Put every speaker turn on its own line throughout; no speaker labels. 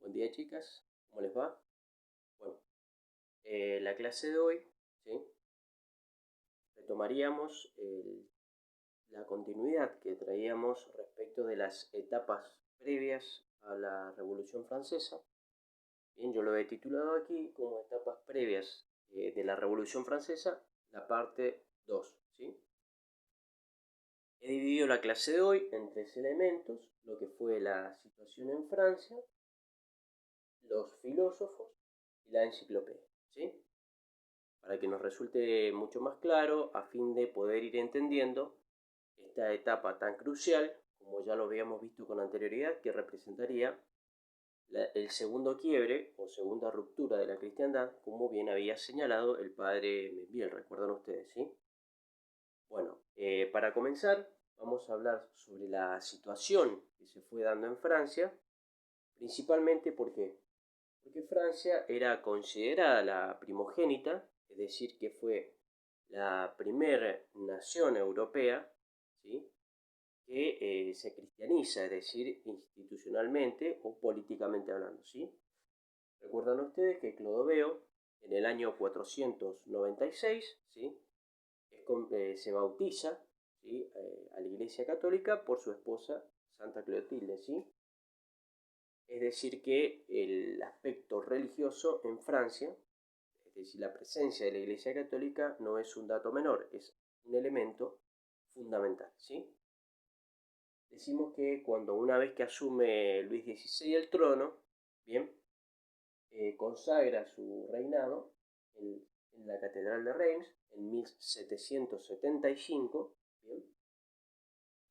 Buen día, chicas, ¿cómo les va? Bueno, la clase de hoy, ¿sí? Retomaríamos la continuidad que traíamos respecto de las etapas previas a la Revolución Francesa. Bien, yo lo he titulado aquí como etapas previas de la Revolución Francesa, la parte 2, ¿sí? He dividido la clase de hoy en 3 elementos: lo que fue la situación en Francia, los filósofos y la enciclopedia, ¿sí? Para que nos resulte mucho más claro, a fin de poder ir entendiendo esta etapa tan crucial, como ya lo habíamos visto con anterioridad, que representaría el segundo quiebre o segunda ruptura de la cristiandad, como bien había señalado el padre Membiel, recuerdan ustedes, ¿sí? Bueno, para comenzar, vamos a hablar sobre la situación que se fue dando en Francia, principalmente porque Francia era considerada la primogénita, es decir, que fue la primera nación europea, ¿sí?, que se cristianiza, es decir, institucionalmente o políticamente hablando, ¿sí? Recuerdan ustedes que Clodoveo, en el año 496, ¿sí?, se bautiza, ¿sí?, a la Iglesia Católica por su esposa Santa Clotilde, ¿sí? Es decir, que el aspecto religioso en Francia, es decir, la presencia de la Iglesia Católica, no es un dato menor, es un elemento fundamental, ¿sí? Decimos que cuando una vez que asume Luis XVI el trono, bien, consagra su reinado en la Catedral de Reims en 1775, bien.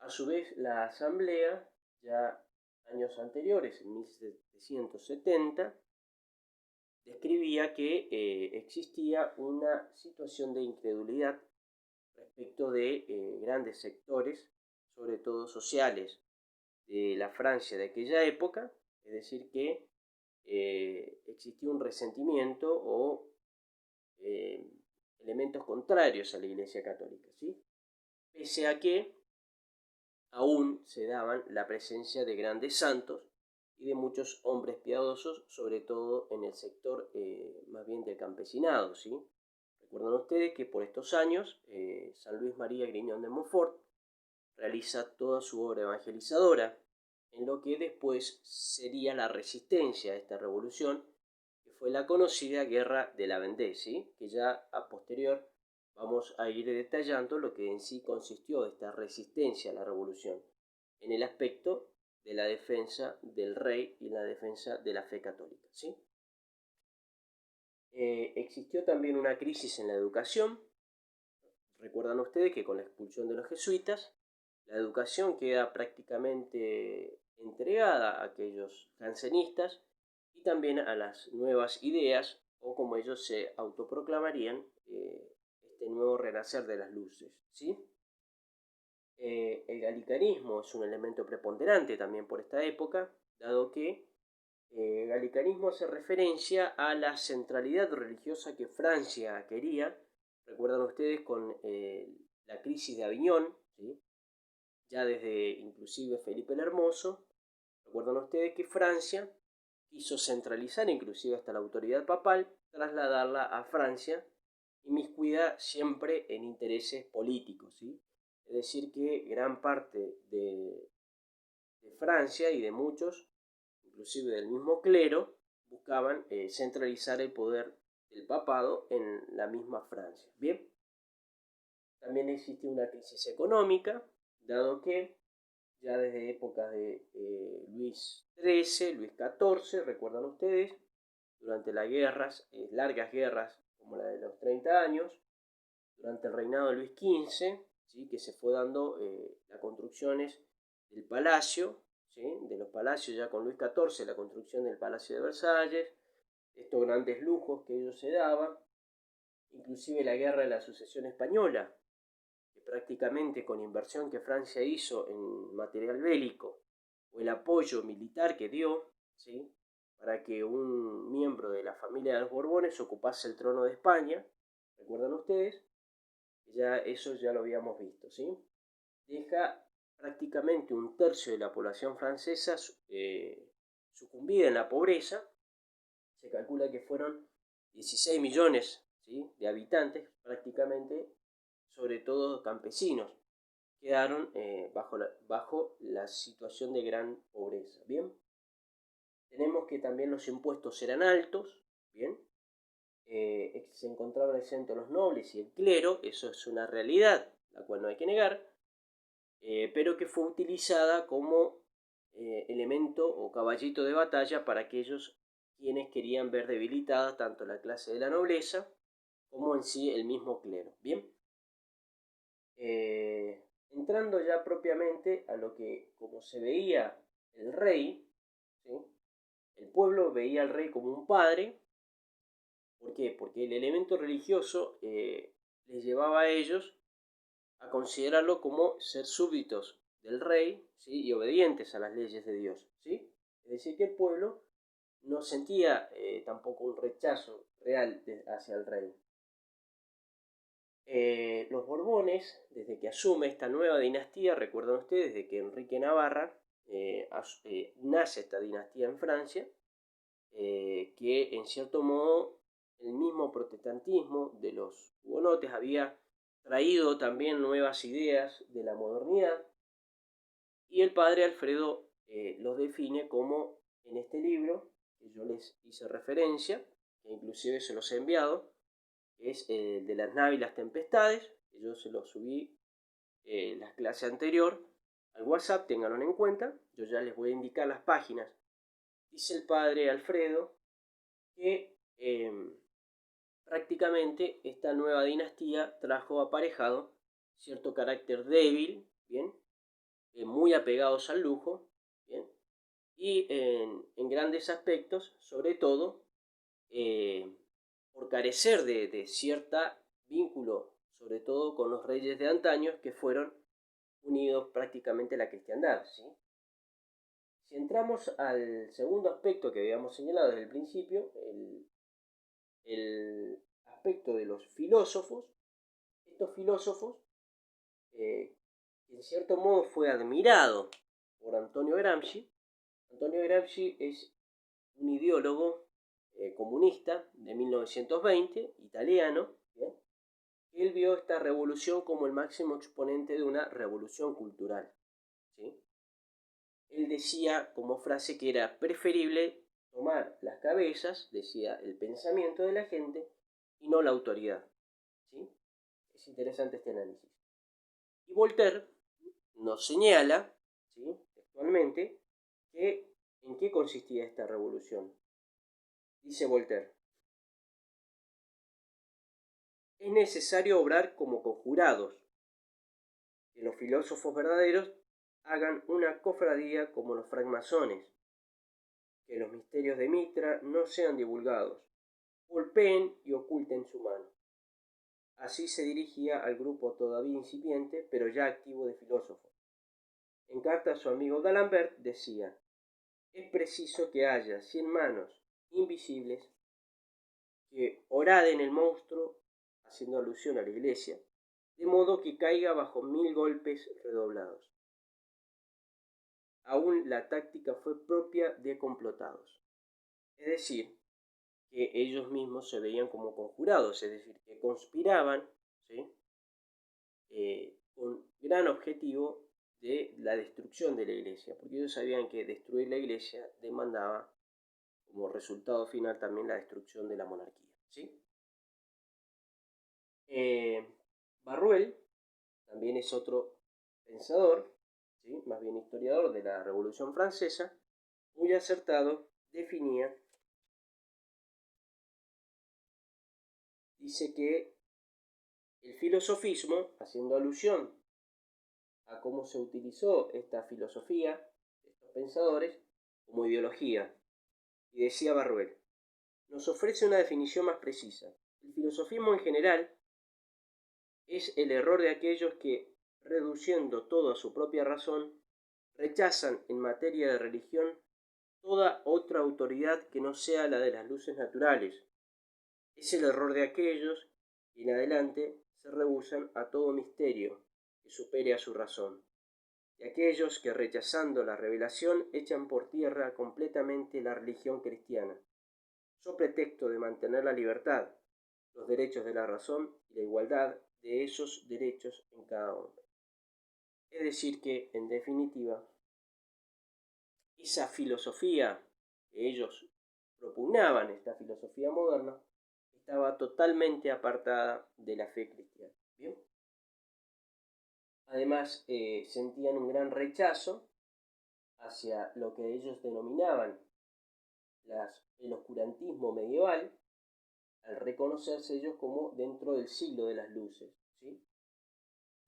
A su vez, la Asamblea, ya años anteriores, en 1770, describía que existía una situación de incredulidad respecto de grandes sectores, sobre todo sociales, de la Francia de aquella época, es decir, que existía un resentimiento o elementos contrarios a la Iglesia Católica, ¿sí? Pese a que aún se daban la presencia de grandes santos y de muchos hombres piadosos, sobre todo en el sector más bien del campesinado, ¿sí? Recuerdan ustedes que por estos años San Luis María Griñón de Montfort realiza toda su obra evangelizadora en lo que después sería la resistencia a esta revolución, que fue la conocida Guerra de la Vendée, ¿sí?, que ya a posterior vamos a ir detallando lo que en sí consistió esta resistencia a la revolución en el aspecto de la defensa del rey y la defensa de la fe católica, ¿sí? Existió también una crisis en la educación. Recuerdan ustedes que con la expulsión de los jesuitas, la educación queda prácticamente entregada a aquellos jansenistas y también a las nuevas ideas, o como ellos se autoproclamarían, este nuevo renacer de las luces, ¿sí? El galicanismo es un elemento preponderante también por esta época, dado que el galicanismo hace referencia a la centralidad religiosa que Francia quería. Recuerdan ustedes con la crisis de Aviñón, ¿sí?, ya desde inclusive Felipe el Hermoso. Recuerdan ustedes que Francia quiso centralizar inclusive hasta la autoridad papal, trasladarla a Francia, inmiscuida siempre en intereses políticos, ¿sí? Es decir, que gran parte de Francia y de muchos, inclusive del mismo clero, buscaban centralizar el poder del papado en la misma Francia. Bien, también existe una crisis económica, dado que ya desde épocas de Luis XIII, Luis XIV, recuerdan ustedes, durante las guerras, largas guerras como la de los 30 años, durante el reinado de Luis XV, ¿sí?, que se fue dando las construcciones del palacio, ¿sí?, de los palacios ya con Luis XIV, la construcción del Palacio de Versalles, estos grandes lujos que ellos se daban, inclusive la guerra de la sucesión española, que prácticamente con inversión que Francia hizo en material bélico o el apoyo militar que dio, ¿sí?, para que un miembro de la familia de los Borbones ocupase el trono de España, recuerdan ustedes, ya eso ya lo habíamos visto, ¿sí? Deja prácticamente un tercio de la población francesa sucumbida en la pobreza. Se calcula que fueron 16 millones, ¿sí?, de habitantes, prácticamente, sobre todo campesinos, quedaron bajo la situación de gran pobreza. Bien, tenemos que también los impuestos eran altos, bien, se encontraban exentos los nobles y el clero, eso es una realidad, la cual no hay que negar, pero que fue utilizada como elemento o caballito de batalla para aquellos quienes querían ver debilitada tanto la clase de la nobleza como en sí el mismo clero. Bien, entrando ya propiamente a lo que, como se veía el rey, ¿sí?, el pueblo veía al rey como un padre. ¿Por qué? Porque el elemento religioso les llevaba a ellos a considerarlo como ser súbditos del rey, ¿sí?, y obedientes a las leyes de Dios, ¿sí? Es decir, que el pueblo no sentía tampoco un rechazo real hacia el rey. Los Borbones, desde que asume esta nueva dinastía, recuerdan ustedes de que Enrique Navarra nace esta dinastía en Francia, que en cierto modo el mismo protestantismo de los hugonotes había traído también nuevas ideas de la modernidad, y el padre Alfredo los define como, en este libro que yo les hice referencia, que inclusive se los he enviado, es de las naves y las tempestades, que yo se los subí la clase anterior al WhatsApp, ténganlo en cuenta, yo ya les voy a indicar las páginas. Dice el padre Alfredo que prácticamente esta nueva dinastía trajo aparejado cierto carácter débil, ¿bien?, muy apegados al lujo, ¿bien?, y en grandes aspectos, sobre todo, por carecer de cierta vínculo, sobre todo con los reyes de antaño, que fueron unidos prácticamente a la cristiandad, ¿sí? Si entramos al segundo aspecto que habíamos señalado desde el principio, el aspecto de los filósofos, estos filósofos, en cierto modo fue admirado por Antonio Gramsci. Antonio Gramsci es un ideólogo comunista de 1920, italiano, ¿bien? Él vio esta revolución como el máximo exponente de una revolución cultural, ¿sí? Él decía como frase que era preferible tomar las cabezas, decía, el pensamiento de la gente y no la autoridad, ¿sí? Es interesante este análisis. Y Voltaire nos señala, ¿sí?, textualmente, que en qué consistía esta revolución. Dice Voltaire: es necesario obrar como conjurados, que los filósofos verdaderos hagan una cofradía como los francmasones, que los misterios de Mitra no sean divulgados, golpeen y oculten su mano. Así se dirigía al grupo todavía incipiente, pero ya activo de filósofos. En carta a su amigo D'Alembert decía: es preciso que haya 100 manos invisibles que horaden el monstruo, haciendo alusión a la iglesia, de modo que caiga bajo 1000 golpes redoblados. Aún la táctica fue propia de complotados. Es decir, que ellos mismos se veían como conjurados, es decir, que conspiraban, ¿sí?, con gran objetivo de la destrucción de la iglesia, porque ellos sabían que destruir la iglesia demandaba como resultado final también la destrucción de la monarquía, ¿sí? Barruel también es otro pensador, ¿sí?, más bien historiador de la Revolución Francesa, muy acertado, definía, dice que el filosofismo, haciendo alusión a cómo se utilizó esta filosofía, estos pensadores, como ideología. Y decía Barruel, nos ofrece una definición más precisa. El filosofismo en general es el error de aquellos que, reduciendo todo a su propia razón, rechazan en materia de religión toda otra autoridad que no sea la de las luces naturales. Es el error de aquellos que en adelante se rehúsan a todo misterio que supere a su razón. de aquellos que rechazando la revelación echan por tierra completamente la religión cristiana, so pretexto de mantener la libertad, los derechos de la razón y la igualdad de esos derechos en cada hombre. Es decir que, en definitiva, esa filosofía que ellos propugnaban, esta filosofía moderna, estaba totalmente apartada de la fe cristiana. ¿Bien? Además, sentían un gran rechazo hacia lo que ellos denominaban el oscurantismo medieval, al reconocerse ellos como dentro del siglo de las luces, ¿sí?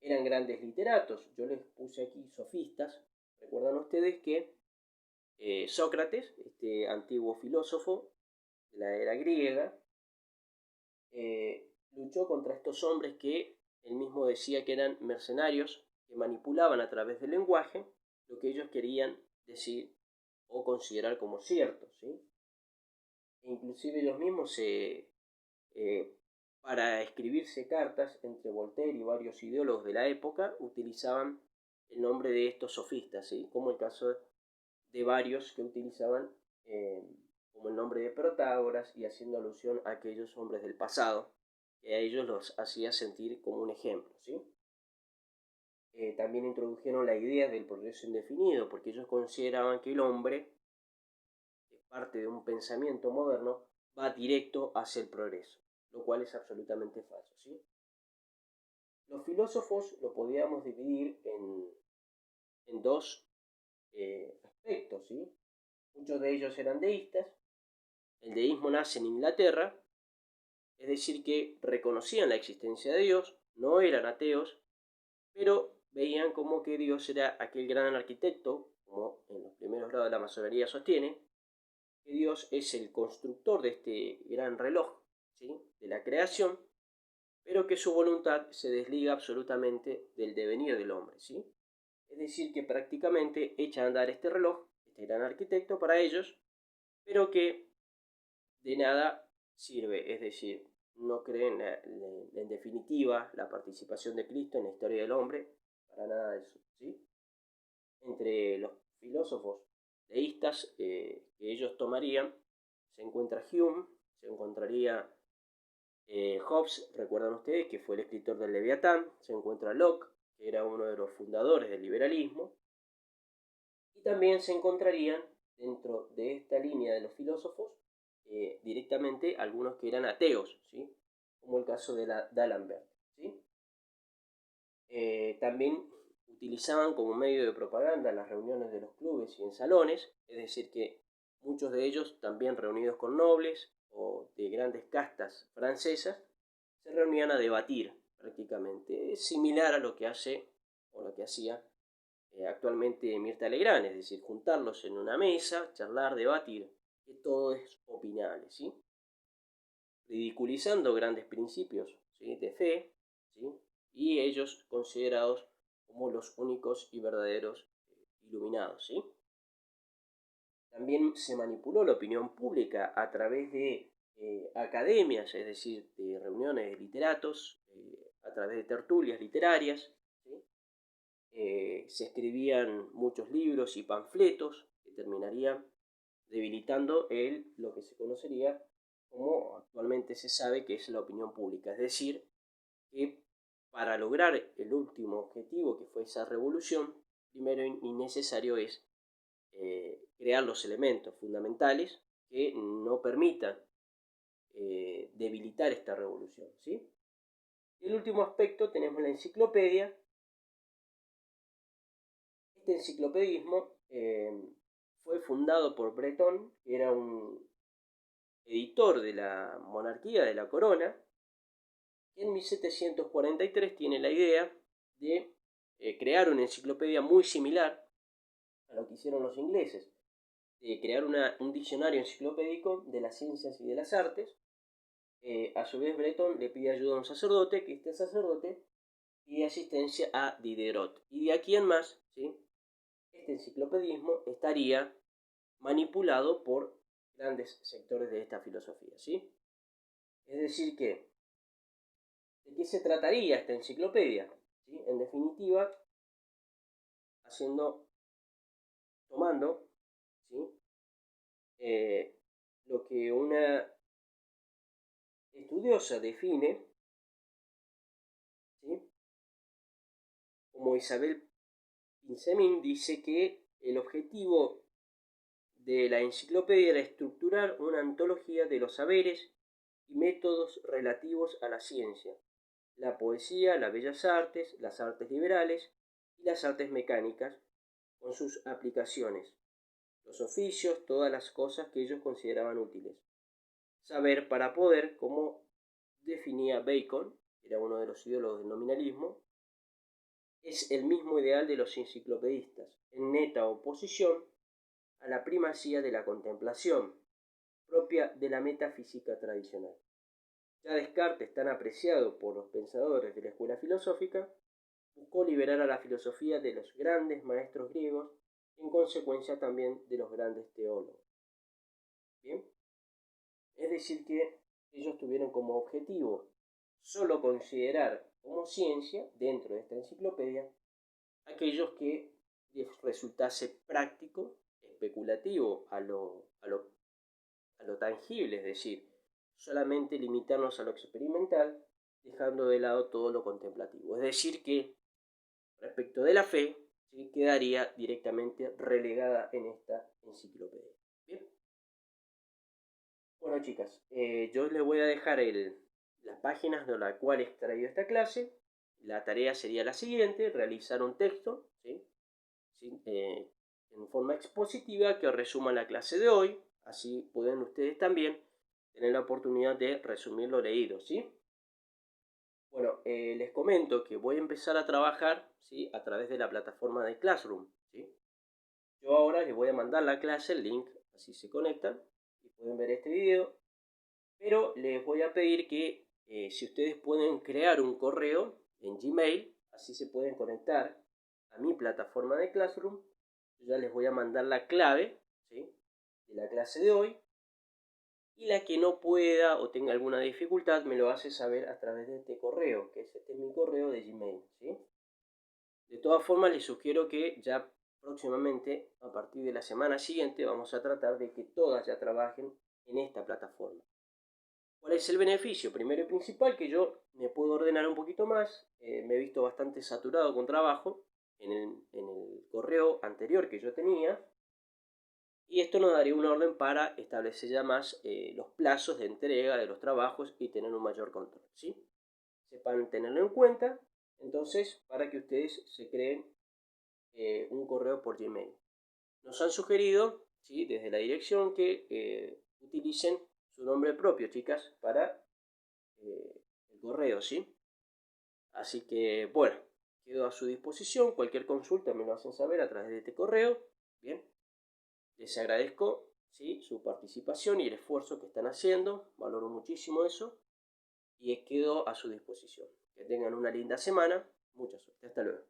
Eran grandes literatos, yo les puse aquí sofistas. Recuerdan ustedes que Sócrates, este antiguo filósofo de la era griega, luchó contra estos hombres que él mismo decía que eran mercenarios, que manipulaban a través del lenguaje lo que ellos querían decir o considerar como cierto, ¿sí? E inclusive ellos mismos para escribirse cartas entre Voltaire y varios ideólogos de la época utilizaban el nombre de estos sofistas, ¿sí? Como el caso de varios que utilizaban como el nombre de Protágoras, y haciendo alusión a aquellos hombres del pasado, que a ellos los hacía sentir como un ejemplo, ¿sí? También introdujeron la idea del progreso indefinido, porque ellos consideraban que el hombre, parte de un pensamiento moderno, va directo hacia el progreso, lo cual es absolutamente falso, ¿sí? Los filósofos lo podíamos dividir en dos aspectos, ¿sí? Muchos de ellos eran deístas. El deísmo nace en Inglaterra, es decir, que reconocían la existencia de Dios, no eran ateos, pero veían como que Dios era aquel gran arquitecto, como en los primeros grados de la masonería sostiene, que Dios es el constructor de este gran reloj, ¿sí?, de la creación, pero que su voluntad se desliga absolutamente del devenir del hombre, ¿sí? Es decir, que prácticamente echa a andar este reloj, este gran arquitecto, para ellos, pero que de nada sirve, es decir, no creen en definitiva la participación de Cristo en la historia del hombre, para nada de eso, ¿sí? Entre los filósofos deístas que ellos tomarían se encuentra Hume, se encontraría Hobbes, recuerdan ustedes que fue el escritor del Leviatán, se encuentra Locke, que era uno de los fundadores del liberalismo, y también se encontrarían dentro de esta línea de los filósofos directamente algunos que eran ateos, ¿sí?, como el caso de D'Alembert, ¿sí? También utilizaban como medio de propaganda las reuniones de los clubes y en salones, es decir que muchos de ellos, también reunidos con nobles o de grandes castas francesas, se reunían a debatir prácticamente. Es similar a lo que hace o lo que hacía actualmente Mirta Legrand, es decir, juntarlos en una mesa, charlar, debatir, que todo es opinable, ¿sí? Ridiculizando grandes principios, ¿sí?, de fe, ¿sí?, y ellos considerados como los únicos y verdaderos iluminados, ¿sí? También se manipuló la opinión pública a través de academias, es decir, de reuniones de literatos, a través de tertulias literarias, ¿sí? Se escribían muchos libros y panfletos que terminarían debilitando lo que se conocería como actualmente se sabe que es la opinión pública, es decir, que para lograr el último objetivo, que fue esa revolución, primero y necesario es crear los elementos fundamentales que no permitan debilitar esta revolución, ¿sí? El último aspecto tenemos la enciclopedia. Este enciclopedismo fue fundado por Breton, que era un editor de la monarquía de la corona, que en 1743 tiene la idea de crear una enciclopedia muy similar a lo que hicieron los ingleses, de crear un diccionario enciclopédico de las ciencias y de las artes. A su vez Breton le pide ayuda a un sacerdote, que este sacerdote pide asistencia a Diderot. Y de aquí en más, ¿sí?, este enciclopedismo estaría manipulado por grandes sectores de esta filosofía, ¿sí? Es decir que, ¿de qué se trataría esta enciclopedia? ¿Sí? En definitiva, tomando, ¿sí? Lo que una estudiosa define, ¿sí? Como Isabel Pincemin dice que el objetivo de la enciclopedia era estructurar una antología de los saberes y métodos relativos a la ciencia, la poesía, las bellas artes, las artes liberales y las artes mecánicas, con sus aplicaciones, los oficios, todas las cosas que ellos consideraban útiles. Saber para poder, como definía Bacon, era uno de los ideólogos del nominalismo, es el mismo ideal de los enciclopedistas, en neta oposición a la primacía de la contemplación, propia de la metafísica tradicional. Ya Descartes, tan apreciado por los pensadores de la escuela filosófica, buscó liberar a la filosofía de los grandes maestros griegos y en consecuencia también de los grandes teólogos. ¿Bien? Es decir que ellos tuvieron como objetivo solo considerar como ciencia, dentro de esta enciclopedia, aquellos que les resultase práctico, especulativo a lo tangible, es decir, solamente limitarnos a lo experimental, dejando de lado todo lo contemplativo. Es decir que respecto de la fe, ¿sí?, quedaría directamente relegada en esta enciclopedia. Bien. Bueno, chicas, yo les voy a dejar las páginas de las cuales he extraído esta clase. La tarea sería la siguiente: realizar un texto, ¿sí? En forma expositiva que resuma la clase de hoy. Así pueden ustedes también tener la oportunidad de resumir lo leído, ¿sí? Bueno, les comento que voy a empezar a trabajar, ¿sí?, a través de la plataforma de Classroom, ¿sí? Yo ahora les voy a mandar la clase, el link, así se conectan y pueden ver este video. Pero les voy a pedir que si ustedes pueden crear un correo en Gmail, así se pueden conectar a mi plataforma de Classroom. Yo ya les voy a mandar la clave, ¿sí?, de la clase de hoy. Y la que no pueda o tenga alguna dificultad me lo hace saber a través de este correo, que este es mi correo de Gmail, ¿sí? De todas formas, les sugiero que ya próximamente, a partir de la semana siguiente, vamos a tratar de que todas ya trabajen en esta plataforma. ¿Cuál es el beneficio? Primero y principal, que yo me puedo ordenar un poquito más. Me he visto bastante saturado con trabajo en el correo anterior que yo tenía. Y esto nos daría un orden para establecer ya más los plazos de entrega de los trabajos y tener un mayor control, ¿sí? Sepan tenerlo en cuenta, entonces, para que ustedes se creen un correo por Gmail. Nos han sugerido, ¿sí?, desde la dirección que utilicen su nombre propio, chicas, para el correo, ¿sí? Así que, bueno, quedo a su disposición. Cualquier consulta me lo hacen saber a través de este correo. Bien, les agradezco, ¿sí?, su participación y el esfuerzo que están haciendo. Valoro muchísimo eso y quedo a su disposición. Que tengan una linda semana. Mucha suerte. Hasta luego.